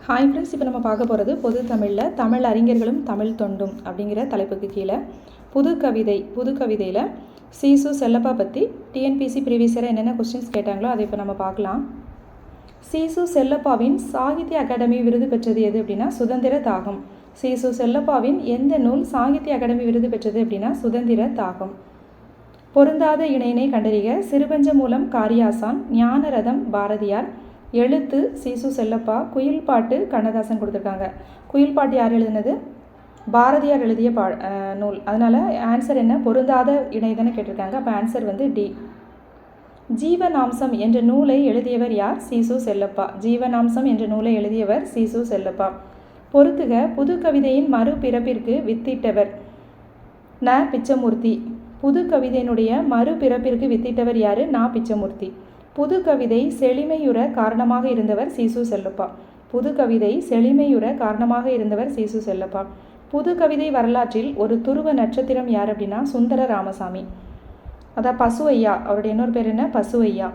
Hi friends, இப்போ நம்ம பார்க்க போகிறது பொது தமிழில் தமிழ் அறிஞர்களும் தமிழ் தொண்டும் அப்படிங்கிற தலைப்புக்கு கீழே புது கவிதையில் சீசு செல்லப்பா பற்றி டிஎன்பிசி ப்ரீவியஸராக என்னென்ன கொஸ்டின்ஸ் கேட்டாங்களோ அதை இப்போ நம்ம பார்க்கலாம். சீசு செல்லப்பாவின் சாகித்ய அகாடமி விருது பெற்றது எது அப்படின்னா சுதந்திர தாகம். சீசு செல்லப்பாவின் எந்த நூல் சாகித்ய அகாடமி விருது பெற்றது அப்படின்னா சுதந்திர தாகம். பொருந்தாத இணையினை கண்டறிக. சிறுபஞ்ச மூலம் காரியாசான், ஞானரதம் பாரதியார், எழுத்து சீசு செல்லப்பா, குயில் பாட்டு கண்ணதாசன் கொடுத்துருக்காங்க. குயில் பாட்டு யார் எழுதினது? பாரதியார் எழுதிய நூல். அதனால் ஆன்சர் என்ன? பொருந்தாத இணை தானே கேட்டிருக்காங்க. அப்போ ஆன்சர் வந்து டி. ஜீவனாம்சம் என்ற நூலை எழுதியவர் யார்? சீசு செல்லப்பா. ஜீவனாம்சம் என்ற நூலை எழுதியவர் சீசு செல்லப்பா. பொறுத்துக. புது கவிதையின் மறுபிறப்பிற்கு வித்திட்டவர் ந. பிச்சமூர்த்தி. புது கவிதையினுடைய மறுபிறப்பிற்கு வித்திட்டவர் யார்? நா. பிச்சமூர்த்தி. புது கவிதை செழுமையுற காரணமாக இருந்தவர் சீசு செல்லப்பா. புது கவிதை செழுமையுற காரணமாக இருந்தவர் சீசு செல்லப்பா. புது கவிதை வரலாற்றில் ஒரு துருவ நட்சத்திரம் யார் அப்படின்னா சுந்தர ராமசாமி. அதான் பசு ஐயா. அவருடைய இன்னொரு பேர் என்ன? பசு ஐயா.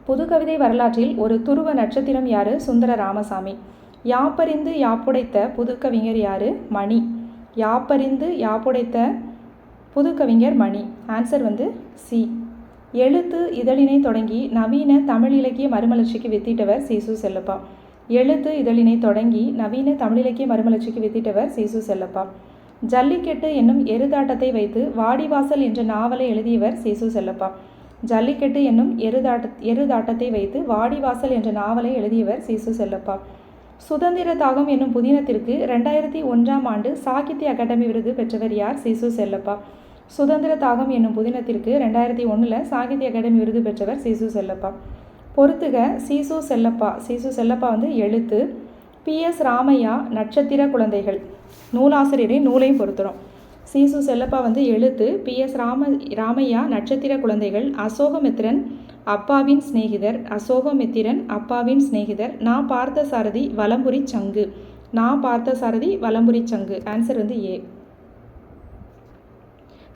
புது கவிதை வரலாற்றில் ஒரு துருவ நட்சத்திரம் யார்? சுந்தர ராமசாமி. யாப்பறிந்து யாப்புடைத்த புது கவிஞர் யார்? மணி. யாப்பறிந்து யாப்புடைத்த புது கவிஞர் மணி. ஆன்சர் வந்து சி. எழுத்து இதழினை தொடங்கி நவீன தமிழ் இலக்கிய மறுமலர்ச்சிக்கு வித்திட்டவர் சீசு செல்லப்பா. எழுத்து இதழினை தொடங்கி நவீன தமிழ் இலக்கிய மறுமலர்ச்சிக்கு வித்திட்டவர் சீசு செல்லப்பா. ஜல்லிக்கட்டு என்னும் எருதாட்டத்தை வைத்து வாடிவாசல் என்ற நாவலை எழுதியவர் சீசு செல்லப்பா. ஜல்லிக்கட்டு என்னும் எருதாட்டத்தை வைத்து வாடிவாசல் என்ற நாவலை எழுதியவர் சீசு செல்லப்பா. சுதந்திர தாகம் என்னும் புதினத்திற்கு 2001ஆம் ஆண்டு சாகித்ய அகாடமி விருது பெற்றவர் யார்? சீசு செல்லப்பா. சுதந்திர தாகம் என்னும் புதினத்திற்கு 2001 சாகித்ய அகாடமி விருது பெற்றவர் சீசு செல்லப்பா. பொறுத்துக. சீசு செல்லப்பா. சீசு செல்லப்பா வந்து எழுத்து. PS ராமையா நட்சத்திர குழந்தைகள். நூலாசிரியரை நூலையும் பொறுத்துறோம். சீசு செல்லப்பா வந்து எழுத்து. PS ராமையா நட்சத்திர குழந்தைகள். அசோகமித்திரன் அப்பாவின் சிநேகிதர். அசோகமித்திரன் அப்பாவின் சிநேகிதர். நா. பார்த்தசாரதி வலம்புரி சங்கு. நா. பார்த்தசாரதி வலம்புரி சங்கு. ஆன்சர் வந்து ஏ.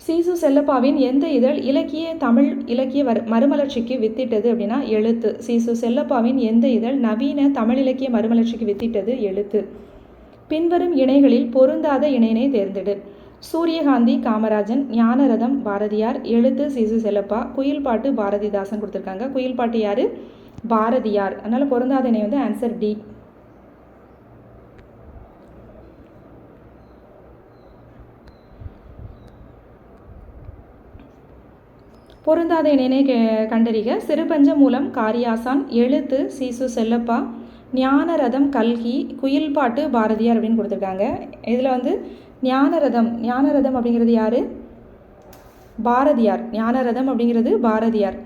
சீசு செல்லப்பாவின் எந்த இதழ் இலக்கிய தமிழ் இலக்கிய மறுமலர்ச்சிக்கு வித்திட்டது அப்படின்னா எழுத்து. சீசு செல்லப்பாவின் எந்த இதழ் நவீன தமிழ் இலக்கிய மறுமலர்ச்சிக்கு வித்திட்டது? எழுத்து. பின்வரும் இணைகளில் பொருந்தாத இணையினை தேர்ந்தெடு. சூரியகாந்தி காமராஜன், ஞானரதம் பாரதியார், எழுத்து சீசு செல்லப்பா, குயில் பாட்டு பாரதிதாசன் கொடுத்துருக்காங்க. குயில் பாட்டு யார்? பாரதியார். அதனால் பொருந்தாத இணை வந்து ஆன்சர் டி. பொருந்தாத இணையினை கண்டறிக. சிறுபஞ்ச மூலம் காரியாசான், எழுத்து சீசு செல்லப்பா, ஞானரதம் கல்கி, குயில் பாட்டு பாரதியார் அப்படின்னு கொடுத்துருக்காங்க. இதில் வந்து ஞானரதம் அப்படிங்கிறது யார்? பாரதியார். ஞானரதம் அப்படிங்கிறது பாரதியார்.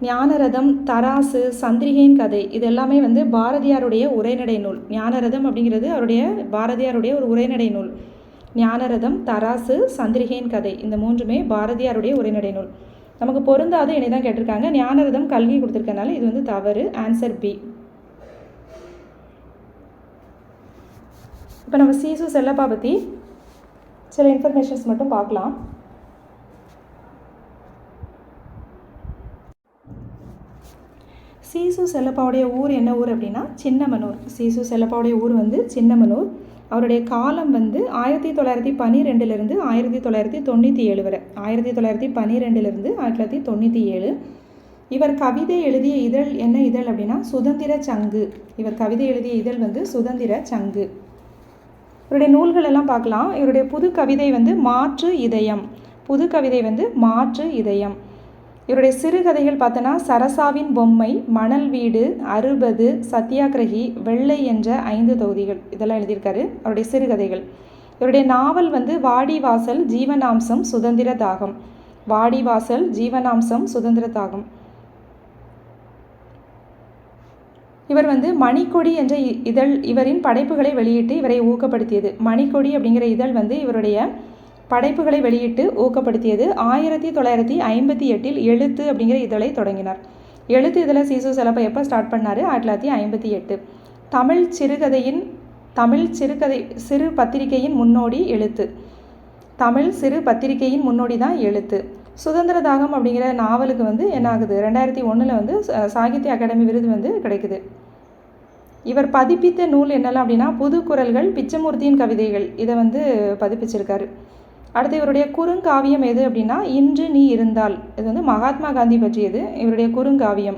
ஞானரதம், தராசு, சந்திரிகையின் கதை இது எல்லாமே வந்து பாரதியாருடைய உரைநடை நூல். ஞானரதம் அப்படிங்கிறது பாரதியாருடைய ஒரு உரைநடை நூல். ஞானரதம், தராசு, சந்திரிகையின் கதை இந்த மூன்றுமே பாரதியாருடைய உரைநடை நூல். நமக்கு பொருந்தாத இணை தான் கேட்டிருக்காங்க. ஞானரதம் கல்கி கொடுத்துருக்கனால இது வந்து தவறு. Answer B. இப்போ நம்ம சீசு செல்லப்பா பற்றி சில இன்ஃபர்மேஷன்ஸ் மட்டும் பார்க்கலாம். சீசு செல்லப்பாவுடைய ஊர் என்ன ஊர் அப்படின்னா சின்னமனூர். சீசு செல்லப்பாவுடைய ஊர் வந்து சின்னமனூர். அவருடைய காலம் வந்து 1912 1997 வரை. 1912 1997. இவர் கவிதை எழுதிய இதழ் என்ன இதழ் அப்படின்னா சுதந்திர சங்கு. இவர் கவிதை எழுதிய இதழ் வந்து சுதந்திர சங்கு. இவருடைய நூல்கள் எல்லாம் பார்க்கலாம். இவருடைய புது கவிதை வந்து மாற்று இதயம். புது கவிதை வந்து மாற்று இதயம். இவருடைய சிறுகதைகள் பார்த்தோன்னா சரசாவின் பொம்மை, மணல் வீடு, 60, சத்தியாகிரகி, வெள்ளை என்ற 5 தொகுதிகள் இதெல்லாம் எழுதியிருக்காரு அவருடைய சிறுகதைகள். இவருடைய நாவல் வந்து வாடிவாசல், ஜீவனாம்சம், சுதந்திர தாகம். வாடிவாசல், ஜீவனாம்சம், சுதந்திர தாகம். இவர் வந்து மணிக்கொடி என்ற இதழ் இவரின் படைப்புகளை வெளியிட்டு இவரை ஊக்கப்படுத்தியது. மணிக்கொடி அப்படிங்கிற இதழ் வந்து இவருடைய படைப்புகளை வெளியிட்டு ஊக்கப்படுத்தியது. 1958 எழுத்து அப்படிங்கிற இதழை தொடங்கினார். எழுத்து இதழை சீசு செல்லப்பா எப்போ ஸ்டார்ட் பண்ணார்? 1958. தமிழ் சிறு பத்திரிகையின் முன்னோடி எழுத்து. தமிழ் சிறு பத்திரிகையின் முன்னோடி தான் எழுத்து. சுதந்திர தாகம் அப்படிங்கிற நாவலுக்கு வந்து என்ன ஆகுது? 2001 வந்து சாகித்ய அகாடமி விருது வந்து கிடைக்குது. இவர் பதிப்பித்த நூல் என்னெல்லாம் அப்படின்னா புதுக்குறள்கள், பிச்சமூர்த்தியின் கவிதைகள், இதை வந்து பதிப்பிச்சிருக்காரு. அடுத்து இவருடைய குறுங்காவியம் எது அப்படின்னா இன்று நீ இருந்தால். இது வந்து மகாத்மா காந்தி பற்றியது இவருடைய குறுங்காவியம்.